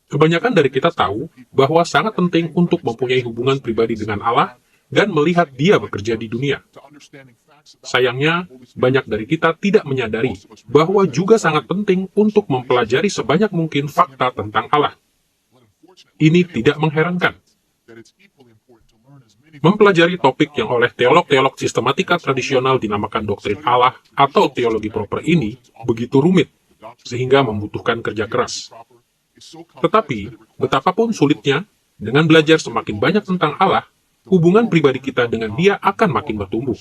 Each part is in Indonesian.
Kebanyakan dari kita tahu bahwa sangat penting untuk mempunyai hubungan pribadi dengan Allah dan melihat Dia bekerja di dunia. Sayangnya, banyak dari kita tidak menyadari bahwa juga sangat penting untuk mempelajari sebanyak mungkin fakta tentang Allah. Ini tidak mengherankan. Mempelajari topik yang oleh teolog-teolog sistematika tradisional dinamakan doktrin Allah atau teologi proper ini begitu rumit, sehingga membutuhkan kerja keras. Tetapi, betapapun sulitnya, dengan belajar semakin banyak tentang Allah, hubungan pribadi kita dengan Dia akan makin bertumbuh.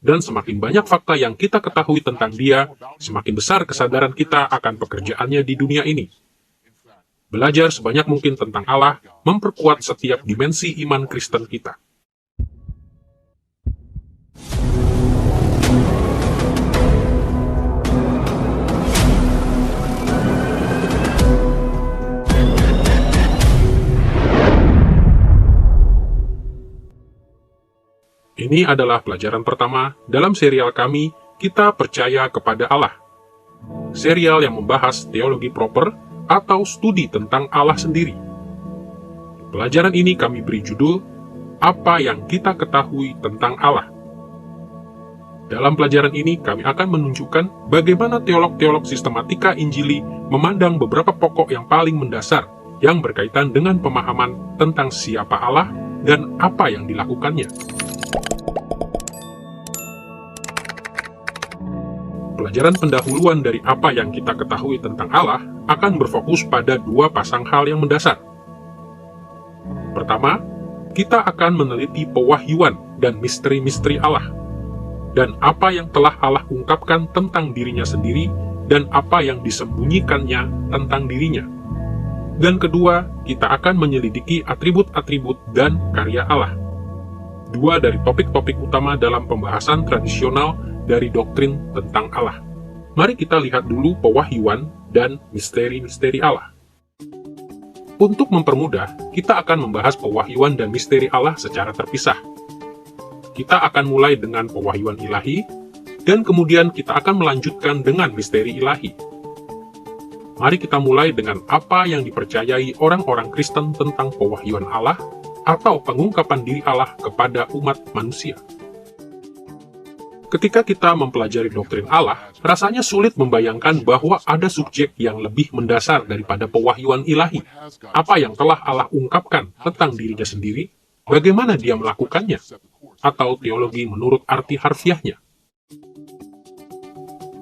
Dan semakin banyak fakta yang kita ketahui tentang Dia, semakin besar kesadaran kita akan pekerjaannya di dunia ini. Belajar sebanyak mungkin tentang Allah memperkuat setiap dimensi iman Kristen kita. Ini adalah pelajaran pertama dalam serial kami, Kita Percaya Kepada Allah. Serial yang membahas teologi proper atau studi tentang Allah sendiri. Pelajaran ini kami beri judul, Apa yang Kita Ketahui Tentang Allah. Dalam pelajaran ini kami akan menunjukkan bagaimana teolog-teolog sistematika Injili memandang beberapa pokok yang paling mendasar yang berkaitan dengan pemahaman tentang siapa Allah dan apa yang dilakukannya. Pelajaran pendahuluan dari apa yang kita ketahui tentang Allah akan berfokus pada dua pasang hal yang mendasar. Pertama, kita akan meneliti pewahyuan dan misteri-misteri Allah, dan apa yang telah Allah ungkapkan tentang dirinya sendiri dan apa yang disembunyikannya tentang dirinya. Dan kedua, kita akan menyelidiki atribut-atribut dan karya Allah. Dua dari topik-topik utama dalam pembahasan tradisional dari doktrin tentang Allah. Mari kita lihat dulu pewahyuan dan misteri-misteri Allah. Untuk mempermudah, kita akan membahas pewahyuan dan misteri Allah secara terpisah. Kita akan mulai dengan pewahyuan ilahi, dan kemudian kita akan melanjutkan dengan misteri ilahi. Mari kita mulai dengan apa yang dipercayai orang-orang Kristen tentang pewahyuan Allah atau pengungkapan diri Allah kepada umat manusia. Ketika kita mempelajari doktrin Allah, rasanya sulit membayangkan bahwa ada subjek yang lebih mendasar daripada pewahyuan ilahi. Apa yang telah Allah ungkapkan tentang dirinya sendiri, bagaimana Dia melakukannya, atau teologi menurut arti harfiahnya.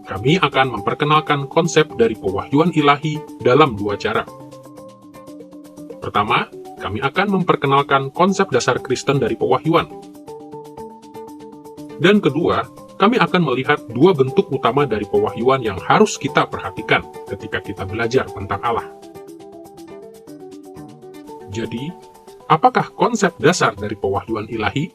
Kami akan memperkenalkan konsep dari pewahyuan ilahi dalam dua cara. Pertama, kami akan memperkenalkan konsep dasar Kristen dari pewahyuan. Dan kedua, kami akan melihat dua bentuk utama dari pewahyuan yang harus kita perhatikan ketika kita belajar tentang Allah. Jadi, apakah konsep dasar dari pewahyuan ilahi?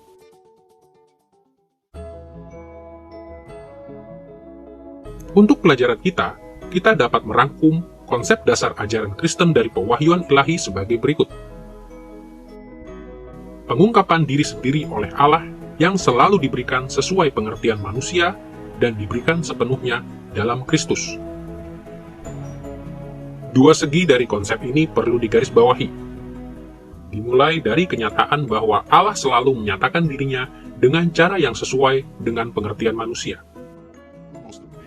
Untuk pelajaran kita dapat merangkum konsep dasar ajaran Kristen dari pewahyuan ilahi sebagai berikut. Pengungkapan diri sendiri oleh Allah yang selalu diberikan sesuai pengertian manusia dan diberikan sepenuhnya dalam Kristus. Dua segi dari konsep ini perlu digarisbawahi. Dimulai dari kenyataan bahwa Allah selalu menyatakan dirinya dengan cara yang sesuai dengan pengertian manusia.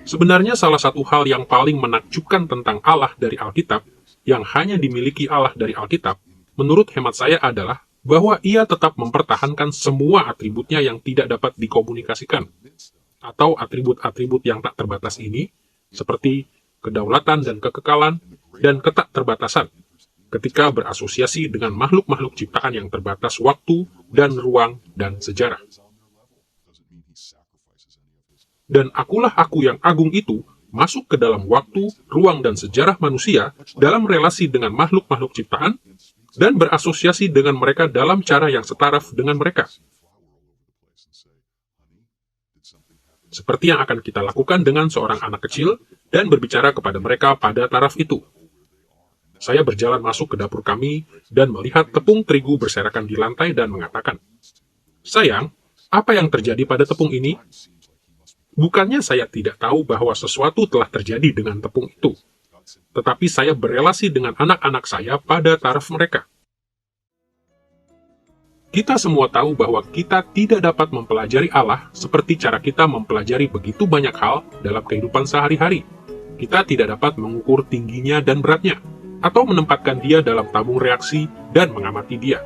Sebenarnya salah satu hal yang paling menakjubkan tentang Allah dari Alkitab, yang hanya dimiliki Allah dari Alkitab, menurut hemat saya adalah bahwa Ia tetap mempertahankan semua atributnya yang tidak dapat dikomunikasikan, atau atribut-atribut yang tak terbatas ini, seperti kedaulatan dan kekekalan, dan ketak-terbatasan, ketika berasosiasi dengan makhluk-makhluk ciptaan yang terbatas waktu dan ruang dan sejarah. Dan akulah aku yang agung itu masuk ke dalam waktu, ruang, dan sejarah manusia dalam relasi dengan makhluk-makhluk ciptaan, dan berasosiasi dengan mereka dalam cara yang setaraf dengan mereka. Seperti yang akan kita lakukan dengan seorang anak kecil dan berbicara kepada mereka pada taraf itu. Saya berjalan masuk ke dapur kami dan melihat tepung terigu berserakan di lantai dan mengatakan, "Sayang, apa yang terjadi pada tepung ini?" Bukannya saya tidak tahu bahwa sesuatu telah terjadi dengan tepung itu. tetapi saya berelasi dengan anak-anak saya pada taraf mereka. Kita semua tahu bahwa kita tidak dapat mempelajari Allah seperti cara kita mempelajari begitu banyak hal dalam kehidupan sehari-hari. Kita tidak dapat mengukur tingginya dan beratnya, atau menempatkan dia dalam tabung reaksi dan mengamati dia.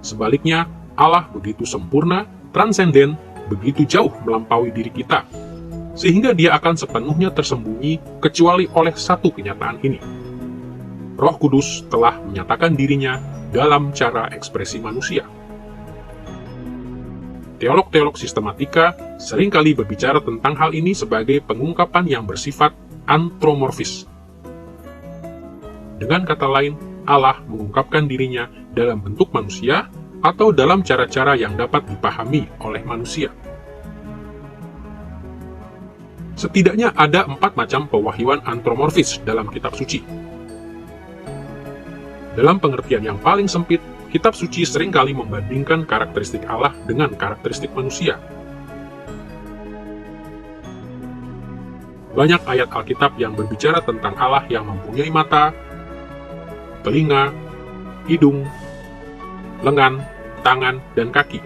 Sebaliknya, Allah begitu sempurna, transenden, begitu jauh melampaui diri kita, sehingga dia akan sepenuhnya tersembunyi kecuali oleh satu kenyataan ini. Roh Kudus telah menyatakan dirinya dalam cara ekspresi manusia. Teolog-teolog sistematika seringkali berbicara tentang hal ini sebagai pengungkapan yang bersifat antromorfis. Dengan kata lain, Allah mengungkapkan dirinya dalam bentuk manusia atau dalam cara-cara yang dapat dipahami oleh manusia. Setidaknya ada 4 macam pewahyuan antromorfis dalam kitab suci. Dalam pengertian yang paling sempit, kitab suci seringkali membandingkan karakteristik Allah dengan karakteristik manusia. Banyak ayat Alkitab yang berbicara tentang Allah yang mempunyai mata, telinga, hidung, lengan, tangan, dan kaki.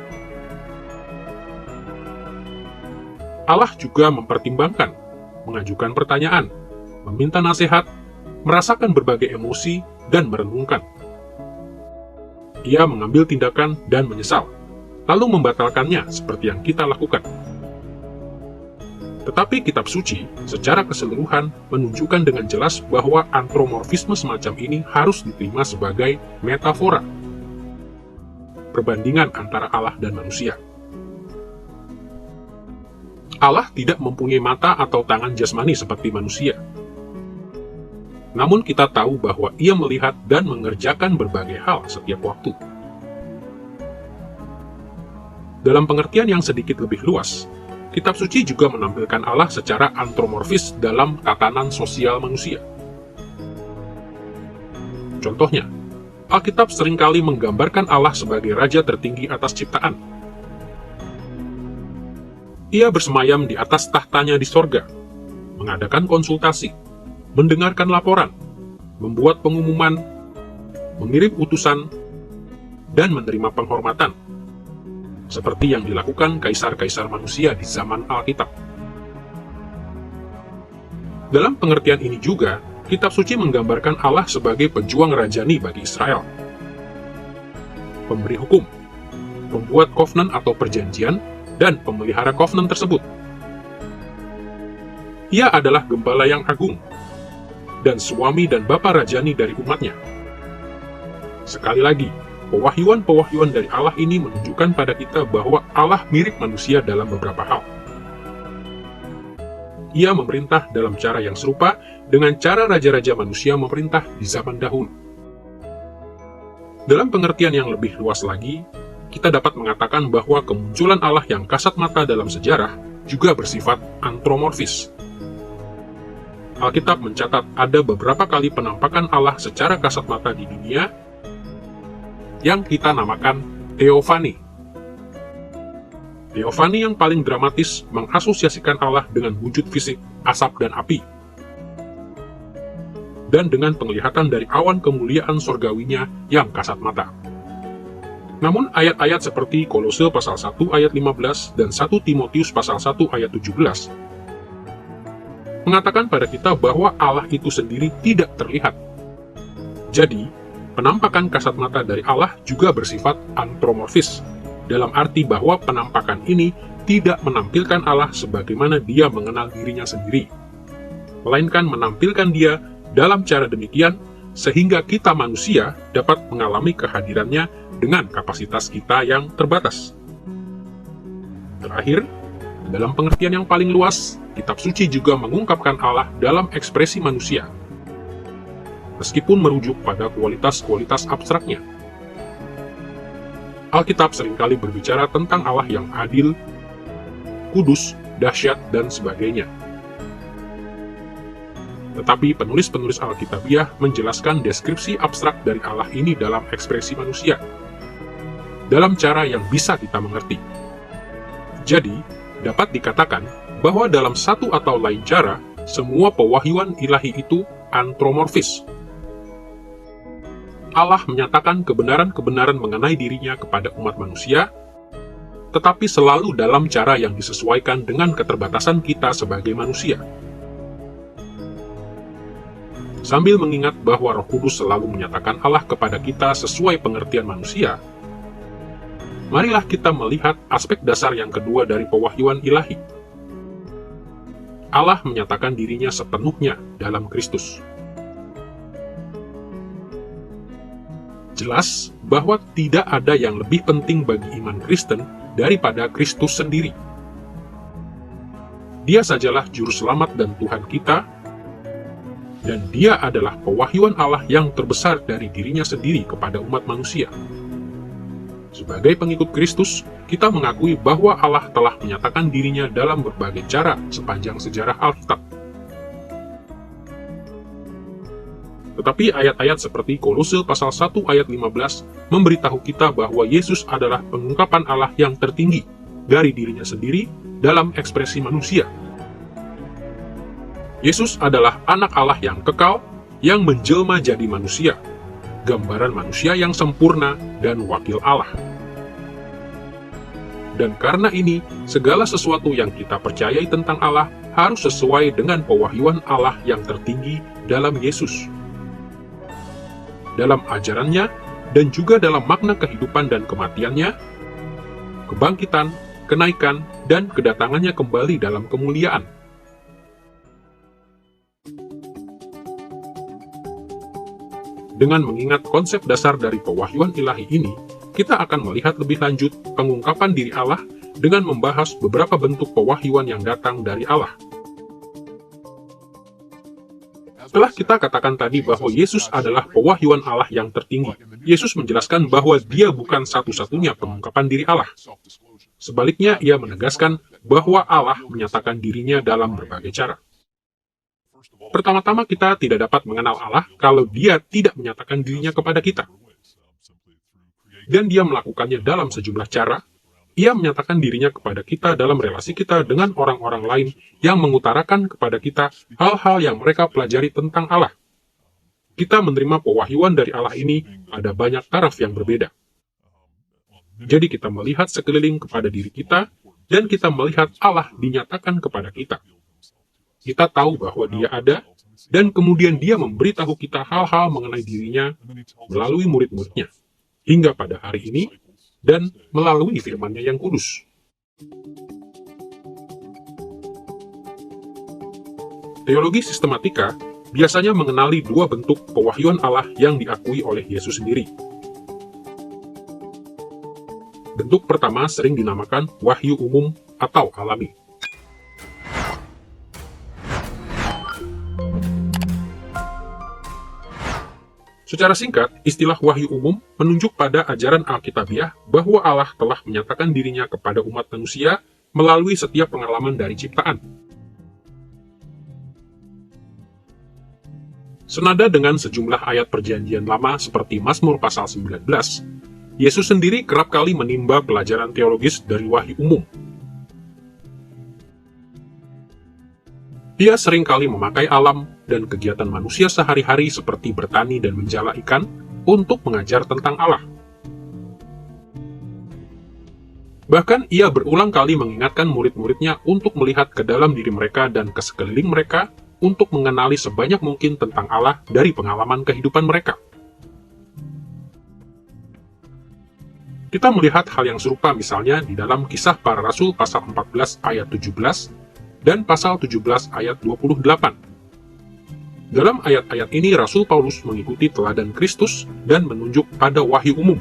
Allah juga mempertimbangkan, mengajukan pertanyaan, meminta nasihat, merasakan berbagai emosi, dan merenungkan. Ia mengambil tindakan dan menyesal, lalu membatalkannya seperti yang kita lakukan. Tetapi kitab suci secara keseluruhan menunjukkan dengan jelas bahwa antromorfisme semacam ini harus diterima sebagai metafora, perbandingan antara Allah dan manusia. Allah tidak mempunyai mata atau tangan jasmani seperti manusia. Namun kita tahu bahwa ia melihat dan mengerjakan berbagai hal setiap waktu. Dalam pengertian yang sedikit lebih luas, kitab suci juga menampilkan Allah secara antromorfis dalam tatanan sosial manusia. Contohnya, Alkitab seringkali menggambarkan Allah sebagai raja tertinggi atas ciptaan. Ia bersemayam di atas tahtanya di sorga, mengadakan konsultasi, mendengarkan laporan, membuat pengumuman, mengirim utusan, dan menerima penghormatan, seperti yang dilakukan kaisar-kaisar manusia di zaman Alkitab. Dalam pengertian ini juga, kitab suci menggambarkan Allah sebagai pejuang rajani bagi Israel, pemberi hukum, pembuat kovenan atau perjanjian, dan pemelihara kovenan tersebut. Ia adalah gembala yang agung, dan suami dan bapa rajani dari umatnya. Sekali lagi, pewahyuan-pewahyuan dari Allah ini menunjukkan pada kita bahwa Allah mirip manusia dalam beberapa hal. Ia memerintah dalam cara yang serupa dengan cara raja-raja manusia memerintah di zaman dahulu. Dalam pengertian yang lebih luas lagi, kita dapat mengatakan bahwa kemunculan Allah yang kasat mata dalam sejarah juga bersifat antromorfis. Alkitab mencatat ada beberapa kali penampakan Allah secara kasat mata di dunia yang kita namakan teofani. Teofani yang paling dramatis mengasosiasikan Allah dengan wujud fisik, asap dan api, dan dengan penglihatan dari awan kemuliaan surgawinya yang kasat mata. Namun ayat-ayat seperti Kolose pasal 1 ayat 15 dan 1 Timotius pasal 1 ayat 17 mengatakan pada kita bahwa Allah itu sendiri tidak terlihat. Jadi, penampakan kasat mata dari Allah juga bersifat antromorfis, dalam arti bahwa penampakan ini tidak menampilkan Allah sebagaimana dia mengenal dirinya sendiri, melainkan menampilkan dia dalam cara demikian sehingga kita manusia dapat mengalami kehadirannya dengan kapasitas kita yang terbatas. Terakhir, dalam pengertian yang paling luas, kitab suci juga mengungkapkan Allah dalam ekspresi manusia, meskipun merujuk pada kualitas-kualitas abstraknya. Alkitab seringkali berbicara tentang Allah yang adil, kudus, dahsyat, dan sebagainya. Tetapi penulis-penulis Alkitabiah menjelaskan deskripsi abstrak dari Allah ini dalam ekspresi manusia, dalam cara yang bisa kita mengerti. Jadi, dapat dikatakan bahwa dalam satu atau lain cara, semua pewahyuan ilahi itu antromorfis. Allah menyatakan kebenaran-kebenaran mengenai dirinya kepada umat manusia, tetapi selalu dalam cara yang disesuaikan dengan keterbatasan kita sebagai manusia. Sambil mengingat bahwa Roh Kudus selalu menyatakan Allah kepada kita sesuai pengertian manusia, marilah kita melihat aspek dasar yang kedua dari pewahyuan ilahi. Allah menyatakan dirinya sepenuhnya dalam Kristus. Jelas bahwa tidak ada yang lebih penting bagi iman Kristen daripada Kristus sendiri. Dia sajalah Juru Selamat dan Tuhan kita, dan Dia adalah pewahyuan Allah yang terbesar dari dirinya sendiri kepada umat manusia. Sebagai pengikut Kristus, kita mengakui bahwa Allah telah menyatakan dirinya dalam berbagai cara sepanjang sejarah Alkitab. Tetapi ayat-ayat seperti Kolose pasal 1 ayat 15 memberitahu kita bahwa Yesus adalah pengungkapan Allah yang tertinggi dari dirinya sendiri dalam ekspresi manusia. Yesus adalah anak Allah yang kekal, yang menjelma jadi manusia, gambaran manusia yang sempurna dan wakil Allah. Dan karena ini, segala sesuatu yang kita percayai tentang Allah harus sesuai dengan pewahyuan Allah yang tertinggi dalam Yesus. Dalam ajarannya, dan juga dalam makna kehidupan dan kematiannya, kebangkitan, kenaikan, dan kedatangannya kembali dalam kemuliaan. Dengan mengingat konsep dasar dari pewahyuan ilahi ini, kita akan melihat lebih lanjut pengungkapan diri Allah dengan membahas beberapa bentuk pewahyuan yang datang dari Allah. Setelah kita katakan tadi bahwa Yesus adalah pewahyuan Allah yang tertinggi, Yesus menjelaskan bahwa Dia bukan satu-satunya pengungkapan diri Allah. Sebaliknya, Ia menegaskan bahwa Allah menyatakan dirinya dalam berbagai cara. Pertama-tama, kita tidak dapat mengenal Allah kalau Dia tidak menyatakan dirinya kepada kita. Dan Dia melakukannya dalam sejumlah cara. Ia menyatakan dirinya kepada kita dalam relasi kita dengan orang-orang lain yang mengutarakan kepada kita hal-hal yang mereka pelajari tentang Allah. Kita menerima pewahyuan dari Allah ini pada banyak taraf yang berbeda. Jadi kita melihat sekeliling kepada diri kita, dan kita melihat Allah dinyatakan kepada kita. Kita tahu bahwa Dia ada, dan kemudian Dia memberitahu kita hal-hal mengenai dirinya melalui murid-muridnya, hingga pada hari ini, dan melalui firman-Nya yang kudus. Teologi sistematika biasanya mengenali dua bentuk pewahyuan Allah yang diakui oleh Yesus sendiri. Bentuk pertama sering dinamakan wahyu umum atau alami. Secara singkat, istilah wahyu umum menunjuk pada ajaran Alkitabiah bahwa Allah telah menyatakan dirinya kepada umat manusia melalui setiap pengalaman dari ciptaan. Senada dengan sejumlah ayat perjanjian lama seperti Mazmur pasal 19, Yesus sendiri kerap kali menimba pelajaran teologis dari wahyu umum. Dia seringkali memakai alam dan kegiatan manusia sehari-hari seperti bertani dan menjala ikan untuk mengajar tentang Allah. Bahkan ia berulang kali mengingatkan murid-muridnya untuk melihat ke dalam diri mereka dan ke sekeliling mereka untuk mengenali sebanyak mungkin tentang Allah dari pengalaman kehidupan mereka. Kita melihat hal yang serupa misalnya di dalam Kisah Para Rasul pasal 14 ayat 17 dan pasal 17 ayat 28. Dalam ayat-ayat ini, Rasul Paulus mengikuti teladan Kristus dan menunjuk pada wahyu umum.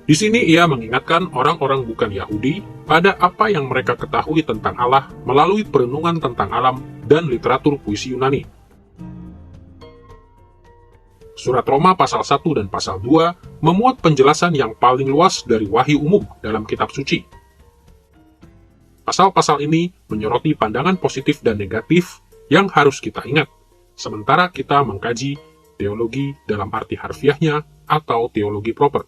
Di sini ia mengingatkan orang-orang bukan Yahudi pada apa yang mereka ketahui tentang Allah melalui perenungan tentang alam dan literatur puisi Yunani. Surat Roma pasal 1 dan pasal 2 memuat penjelasan yang paling luas dari wahyu umum dalam kitab suci. Pasal-pasal ini menyoroti pandangan positif dan negatif yang harus kita ingat, sementara kita mengkaji teologi dalam arti harfiahnya atau teologi proper.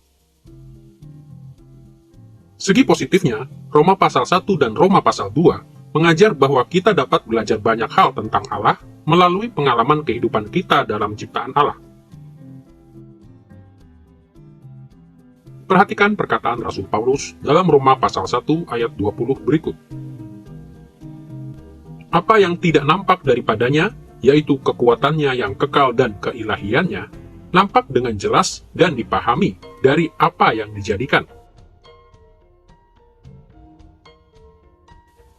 Segi positifnya, Roma pasal 1 dan Roma pasal 2 mengajar bahwa kita dapat belajar banyak hal tentang Allah melalui pengalaman kehidupan kita dalam ciptaan Allah. Perhatikan perkataan Rasul Paulus dalam Roma pasal 1 ayat 20 berikut. Apa yang tidak nampak daripadanya, yaitu kekuatannya yang kekal dan keilahiannya, nampak dengan jelas dan dipahami dari apa yang dijadikan.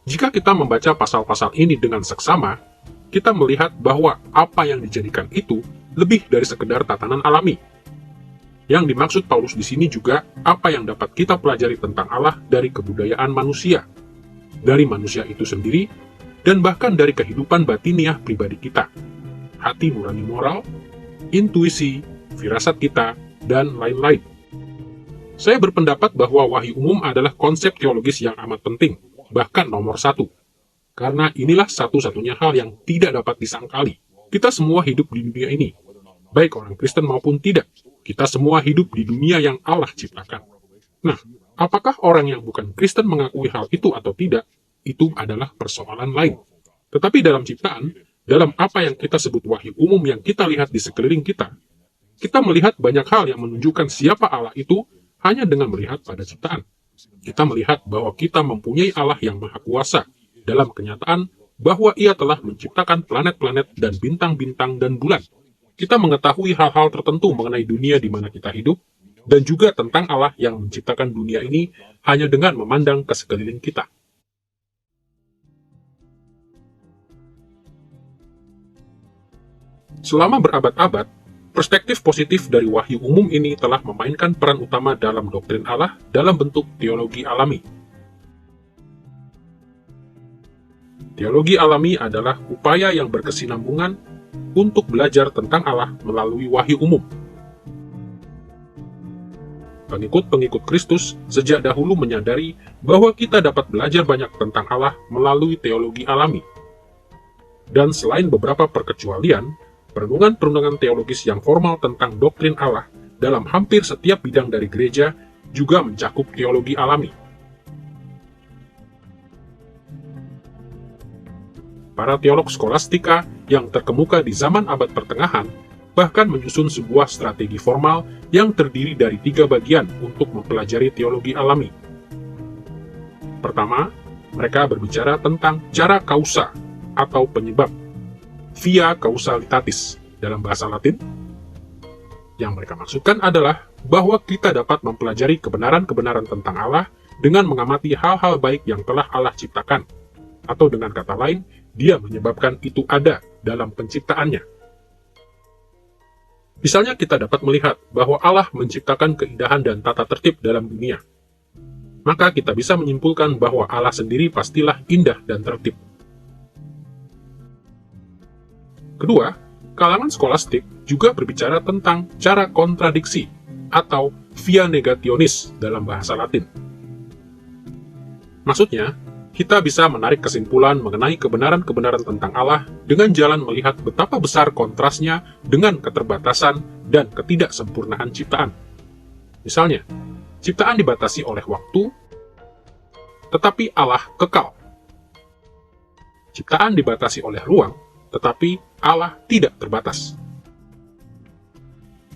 Jika kita membaca pasal-pasal ini dengan seksama, kita melihat bahwa apa yang dijadikan itu lebih dari sekedar tatanan alami. Yang dimaksud Paulus di sini juga apa yang dapat kita pelajari tentang Allah dari kebudayaan manusia, dari manusia itu sendiri, dan bahkan dari kehidupan batiniah pribadi kita, hati nurani moral, intuisi, firasat kita, dan lain-lain. Saya berpendapat bahwa wahyu umum adalah konsep teologis yang amat penting, bahkan nomor satu. Karena inilah satu-satunya hal yang tidak dapat disangkali. Kita semua hidup di dunia ini, baik orang Kristen maupun tidak. Kita semua hidup di dunia yang Allah ciptakan. Nah, apakah orang yang bukan Kristen mengakui hal itu atau tidak? Itu adalah persoalan lain. Tetapi dalam ciptaan, dalam apa yang kita sebut wahyu umum yang kita lihat di sekeliling kita melihat banyak hal yang menunjukkan siapa Allah itu hanya dengan melihat pada ciptaan. Kita melihat bahwa kita mempunyai Allah yang maha kuasa, dalam kenyataan bahwa Ia telah menciptakan planet-planet dan bintang-bintang dan bulan. Kita mengetahui hal-hal tertentu mengenai dunia di mana kita hidup, dan juga tentang Allah yang menciptakan dunia ini hanya dengan memandang ke sekeliling kita. Selama berabad-abad, perspektif positif dari wahyu umum ini telah memainkan peran utama dalam doktrin Allah dalam bentuk teologi alami. Teologi alami adalah upaya yang berkesinambungan untuk belajar tentang Allah melalui wahyu umum. Pengikut-pengikut Kristus sejak dahulu menyadari bahwa kita dapat belajar banyak tentang Allah melalui teologi alami. Dan selain beberapa perkecualian, perenungan-perenungan teologis yang formal tentang doktrin Allah dalam hampir setiap bidang dari gereja juga mencakup teologi alami. Para teolog skolastika yang terkemuka di zaman abad pertengahan bahkan menyusun sebuah strategi formal yang terdiri dari 3 bagian untuk mempelajari teologi alami. Pertama, mereka berbicara tentang cara kausa atau penyebab, via causalitatis dalam bahasa Latin. Yang mereka maksudkan adalah bahwa kita dapat mempelajari kebenaran-kebenaran tentang Allah dengan mengamati hal-hal baik yang telah Allah ciptakan, atau dengan kata lain, Dia menyebabkan itu ada dalam penciptaannya. Misalnya kita dapat melihat bahwa Allah menciptakan keindahan dan tata tertib dalam dunia. Maka kita bisa menyimpulkan bahwa Allah sendiri pastilah indah dan tertib. Kedua, kalangan skolastik juga berbicara tentang cara kontradiksi atau via negationis dalam bahasa Latin. Maksudnya, kita bisa menarik kesimpulan mengenai kebenaran-kebenaran tentang Allah dengan jalan melihat betapa besar kontrasnya dengan keterbatasan dan ketidaksempurnaan ciptaan. Misalnya, ciptaan dibatasi oleh waktu, tetapi Allah kekal. Ciptaan dibatasi oleh ruang, tetapi Allah tidak terbatas.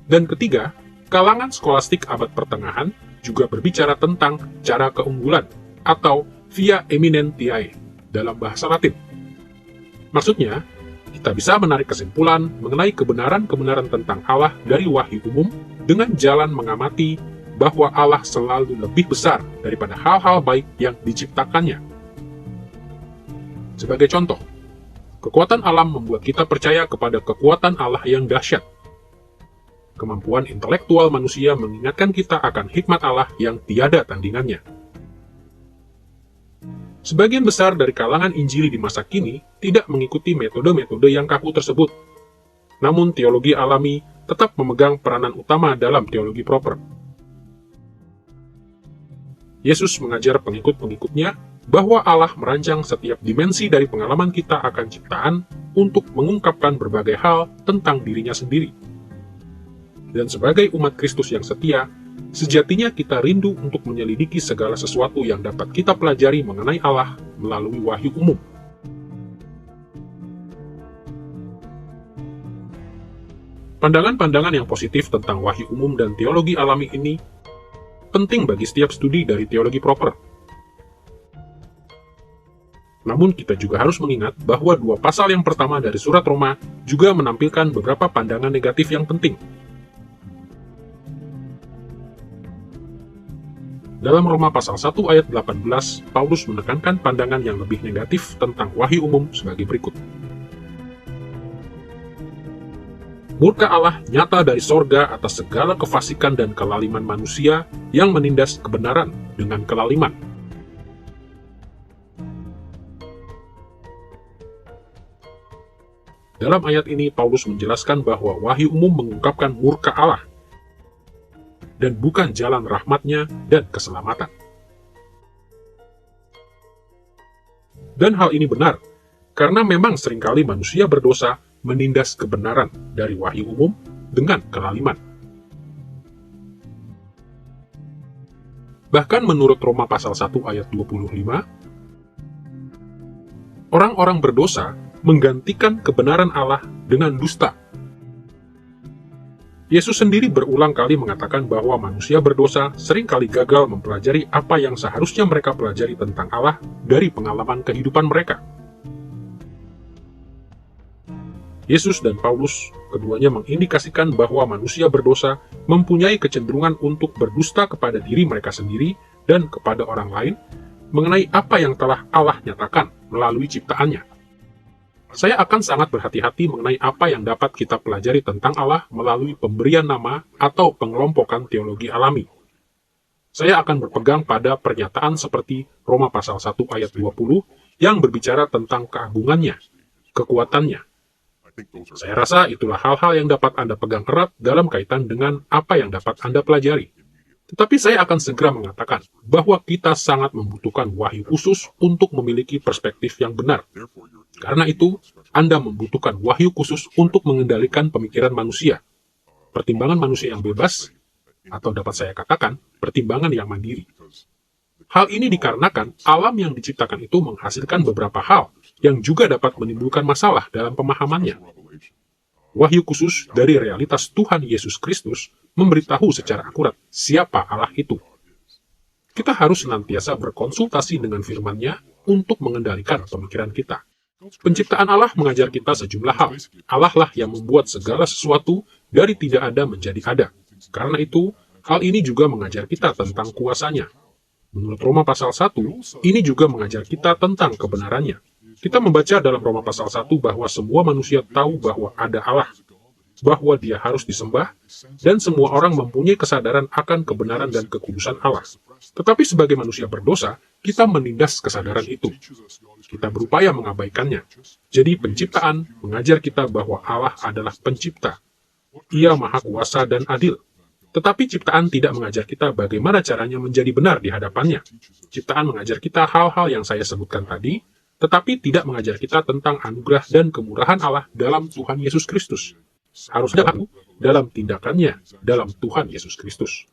Dan ketiga, kalangan skolastik abad pertengahan juga berbicara tentang cara keunggulan atau via eminentiae dalam bahasa Latin. Maksudnya, kita bisa menarik kesimpulan mengenai kebenaran-kebenaran tentang Allah dari wahyu umum dengan jalan mengamati bahwa Allah selalu lebih besar daripada hal-hal baik yang diciptakannya. Sebagai contoh, kekuatan alam membuat kita percaya kepada kekuatan Allah yang dahsyat. Kemampuan intelektual manusia mengingatkan kita akan hikmat Allah yang tiada tandingannya. Sebagian besar dari kalangan Injili di masa kini tidak mengikuti metode-metode yang kaku tersebut. Namun teologi alami tetap memegang peranan utama dalam teologi proper. Yesus mengajar pengikut-pengikutnya bahwa Allah merancang setiap dimensi dari pengalaman kita akan ciptaan untuk mengungkapkan berbagai hal tentang dirinya sendiri. Dan sebagai umat Kristus yang setia, sejatinya kita rindu untuk menyelidiki segala sesuatu yang dapat kita pelajari mengenai Allah melalui wahyu umum. Pandangan-pandangan yang positif tentang wahyu umum dan teologi alami ini penting bagi setiap studi dari teologi proper. Namun kita juga harus mengingat bahwa dua pasal yang pertama dari surat Roma juga menampilkan beberapa pandangan negatif yang penting. Dalam Roma pasal 1 ayat 18, Paulus menekankan pandangan yang lebih negatif tentang wahyu umum sebagai berikut. Murka Allah nyata dari sorga atas segala kefasikan dan kelaliman manusia yang menindas kebenaran dengan kelaliman. Dalam ayat ini, Paulus menjelaskan bahwa wahyu umum mengungkapkan murka Allah dan bukan jalan rahmat-Nya dan keselamatan. Dan hal ini benar, karena memang seringkali manusia berdosa menindas kebenaran dari wahyu umum dengan kelaliman. Bahkan menurut Roma pasal 1 ayat 25, orang-orang berdosa menggantikan kebenaran Allah dengan dusta. Yesus sendiri berulang kali mengatakan bahwa manusia berdosa seringkali gagal mempelajari apa yang seharusnya mereka pelajari tentang Allah dari pengalaman kehidupan mereka. Yesus dan Paulus keduanya mengindikasikan bahwa manusia berdosa mempunyai kecenderungan untuk berdusta kepada diri mereka sendiri dan kepada orang lain mengenai apa yang telah Allah nyatakan melalui ciptaannya. Saya akan sangat berhati-hati mengenai apa yang dapat kita pelajari tentang Allah melalui pemberian nama atau pengelompokan teologi alami. Saya akan berpegang pada pernyataan seperti Roma pasal 1 ayat 20 yang berbicara tentang keagungannya, kekuatannya. Saya rasa itulah hal-hal yang dapat Anda pegang erat dalam kaitan dengan apa yang dapat Anda pelajari. Tetapi saya akan segera mengatakan bahwa kita sangat membutuhkan wahyu khusus untuk memiliki perspektif yang benar. Karena itu, Anda membutuhkan wahyu khusus untuk mengendalikan pemikiran manusia, pertimbangan manusia yang bebas, atau dapat saya katakan, pertimbangan yang mandiri. Hal ini dikarenakan alam yang diciptakan itu menghasilkan beberapa hal yang juga dapat menimbulkan masalah dalam pemahamannya. Wahyu khusus dari realitas Tuhan Yesus Kristus memberitahu secara akurat siapa Allah itu. Kita harus senantiasa berkonsultasi dengan firman-Nya untuk mengendalikan pemikiran kita. Penciptaan Allah mengajar kita sejumlah hal. Allah lah yang membuat segala sesuatu dari tidak ada menjadi ada. Karena itu, hal ini juga mengajar kita tentang kuasanya. Menurut Roma pasal 1, ini juga mengajar kita tentang kebenarannya. Kita membaca dalam Roma pasal 1 bahwa semua manusia tahu bahwa ada Allah, bahwa Dia harus disembah, dan semua orang mempunyai kesadaran akan kebenaran dan kekudusan Allah. Tetapi sebagai manusia berdosa, kita menindas kesadaran itu. Kita berupaya mengabaikannya. Jadi penciptaan mengajar kita bahwa Allah adalah pencipta. Ia maha kuasa dan adil. Tetapi ciptaan tidak mengajar kita bagaimana caranya menjadi benar di hadapannya. Ciptaan mengajar kita hal-hal yang saya sebutkan tadi, tetapi tidak mengajar kita tentang anugerah dan kemurahan Allah dalam Tuhan Yesus Kristus. Harusnya aku dalam tindakannya dalam Tuhan Yesus Kristus.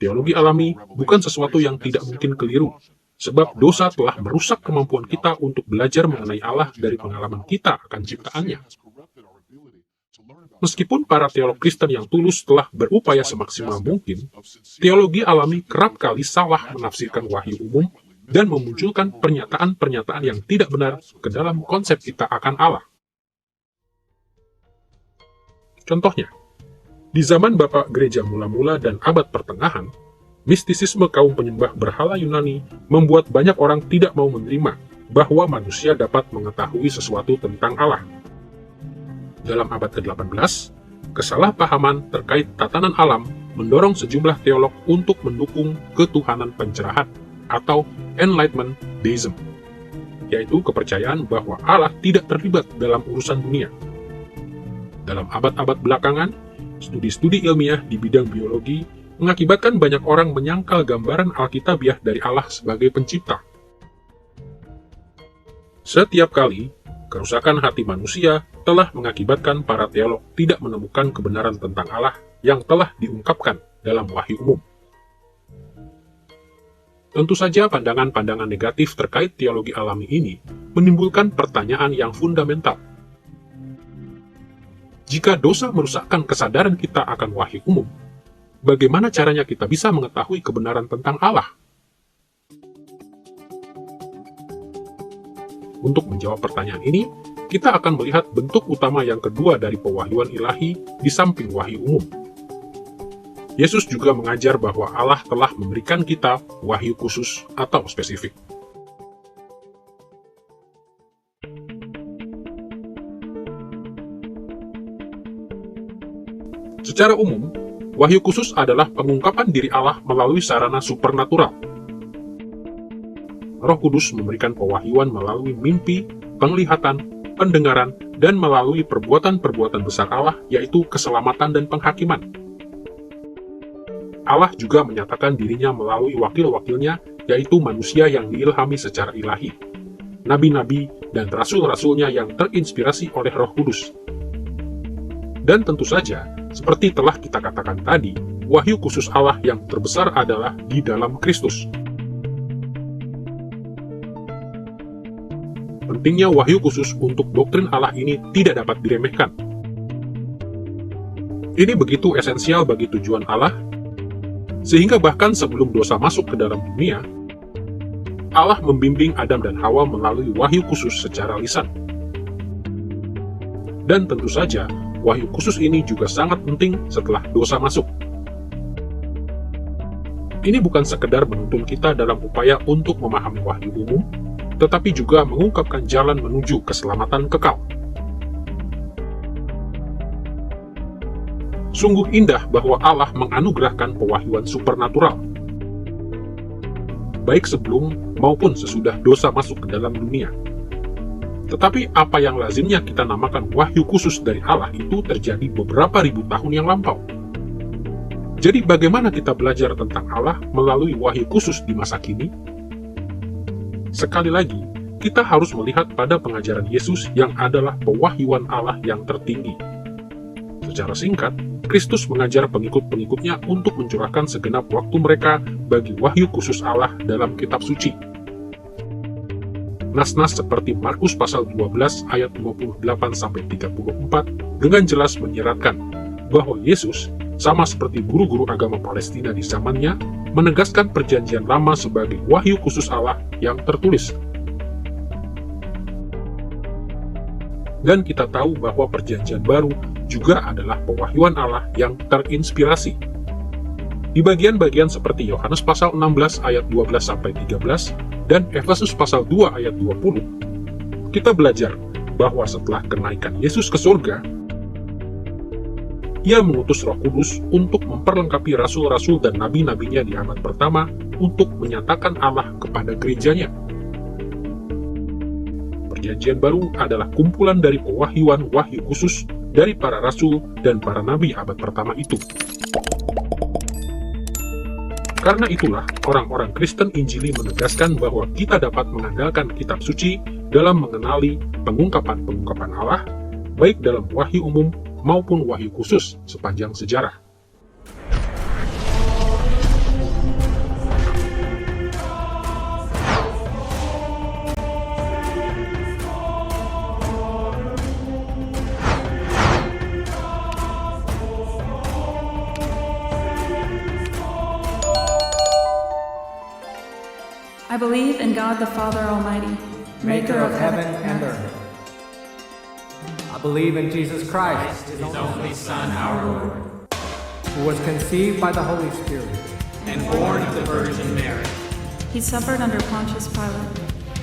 Teologi alami bukan sesuatu yang tidak mungkin keliru, sebab dosa telah merusak kemampuan kita untuk belajar mengenai Allah dari pengalaman kita akan ciptaannya. Meskipun para teolog Kristen yang tulus telah berupaya semaksimal mungkin, teologi alami kerap kali salah menafsirkan wahyu umum dan memunculkan pernyataan-pernyataan yang tidak benar ke dalam konsep kita akan Allah. Contohnya, di zaman Bapak Gereja mula-mula dan abad pertengahan, mistisisme kaum penyembah berhala Yunani membuat banyak orang tidak mau menerima bahwa manusia dapat mengetahui sesuatu tentang Allah. Dalam abad ke-18, kesalahpahaman terkait tatanan alam mendorong sejumlah teolog untuk mendukung ketuhanan pencerahan atau Enlightenment Deism, yaitu kepercayaan bahwa Allah tidak terlibat dalam urusan dunia. Dalam abad-abad belakangan, studi-studi ilmiah di bidang biologi mengakibatkan banyak orang menyangkal gambaran Alkitabiah dari Allah sebagai pencipta. Setiap kali, kerusakan hati manusia telah mengakibatkan para teolog tidak menemukan kebenaran tentang Allah yang telah diungkapkan dalam wahyu umum. Tentu saja pandangan-pandangan negatif terkait teologi alami ini menimbulkan pertanyaan yang fundamental. jika dosa merusakkan kesadaran kita akan wahyu umum, bagaimana caranya kita bisa mengetahui kebenaran tentang Allah? Untuk menjawab pertanyaan ini, kita akan melihat bentuk utama yang kedua dari pewahyuan ilahi di samping wahyu umum. Yesus juga mengajar bahwa Allah telah memberikan kita wahyu khusus atau spesifik. Secara umum, wahyu khusus adalah pengungkapan diri Allah melalui sarana supernatural. Roh Kudus memberikan pewahyuan melalui mimpi, penglihatan, pendengaran, dan melalui perbuatan-perbuatan besar Allah, yaitu keselamatan dan penghakiman. Allah juga menyatakan dirinya melalui wakil-wakilnya, yaitu manusia yang diilhami secara ilahi, nabi-nabi dan rasul-rasulnya yang terinspirasi oleh Roh Kudus. Dan tentu saja, seperti telah kita katakan tadi, wahyu khusus Allah yang terbesar adalah di dalam Kristus. Pentingnya wahyu khusus untuk doktrin Allah ini tidak dapat diremehkan. Ini begitu esensial bagi tujuan Allah, sehingga bahkan sebelum dosa masuk ke dalam dunia, Allah membimbing Adam dan Hawa melalui wahyu khusus secara lisan. Dan tentu saja, wahyu khusus ini juga sangat penting setelah dosa masuk. Ini bukan sekedar menuntun kita dalam upaya untuk memahami wahyu umum, tetapi juga mengungkapkan jalan menuju keselamatan kekal. Sungguh indah bahwa Allah menganugerahkan pewahyuan supernatural, baik sebelum maupun sesudah dosa masuk ke dalam dunia. Tetapi apa yang lazimnya kita namakan wahyu khusus dari Allah itu terjadi beberapa ribu tahun yang lampau. Jadi bagaimana kita belajar tentang Allah melalui wahyu khusus di masa kini? Sekali lagi, kita harus melihat pada pengajaran Yesus yang adalah pewahyuan Allah yang tertinggi. Secara singkat, Kristus mengajar pengikut-pengikutnya untuk mencurahkan segenap waktu mereka bagi wahyu khusus Allah dalam kitab suci. Nas-nas seperti Markus pasal 12 ayat 28-34 dengan jelas menyeratkan bahwa Yesus, sama seperti guru-guru agama Palestina di zamannya, menegaskan perjanjian lama sebagai wahyu khusus Allah yang tertulis. Dan kita tahu bahwa perjanjian baru juga adalah pewahyuan Allah yang terinspirasi. Di bagian-bagian seperti Yohanes pasal 16 ayat 12-13 dan Efesus pasal 2 ayat 20, kita belajar bahwa setelah kenaikan Yesus ke surga, Ia mengutus Roh Kudus untuk memperlengkapi rasul-rasul dan nabi-nabinya di abad pertama untuk menyatakan Allah kepada gerejanya. Perjanjian baru adalah kumpulan dari pewahyuan wahyu khusus dari para rasul dan para nabi abad pertama itu. Karena itulah, orang-orang Kristen Injili menegaskan bahwa kita dapat mengandalkan kitab suci dalam mengenali pengungkapan-pengungkapan Allah, baik dalam wahyu umum maupun wahyu khusus sepanjang sejarah. I believe in God the Father Almighty, maker of heaven and earth. I believe in Jesus Christ, His only Son, our Lord, who was conceived by the Holy Spirit and born of the Virgin Mary. He suffered under Pontius Pilate,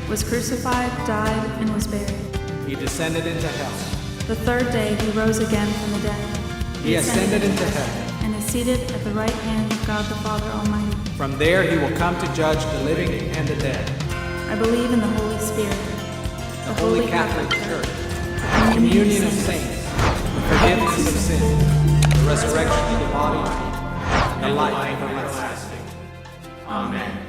was crucified, died, and was buried. He descended into hell. The third day he rose again from the dead. He ascended into heaven, and is seated at the right hand of God the Father Almighty. From there he will come to judge the living and the dead. I believe in the Holy Spirit, The Holy Catholic Church, the communion of saints, the forgiveness of sins, the resurrection of the body, and the life everlasting. Amen.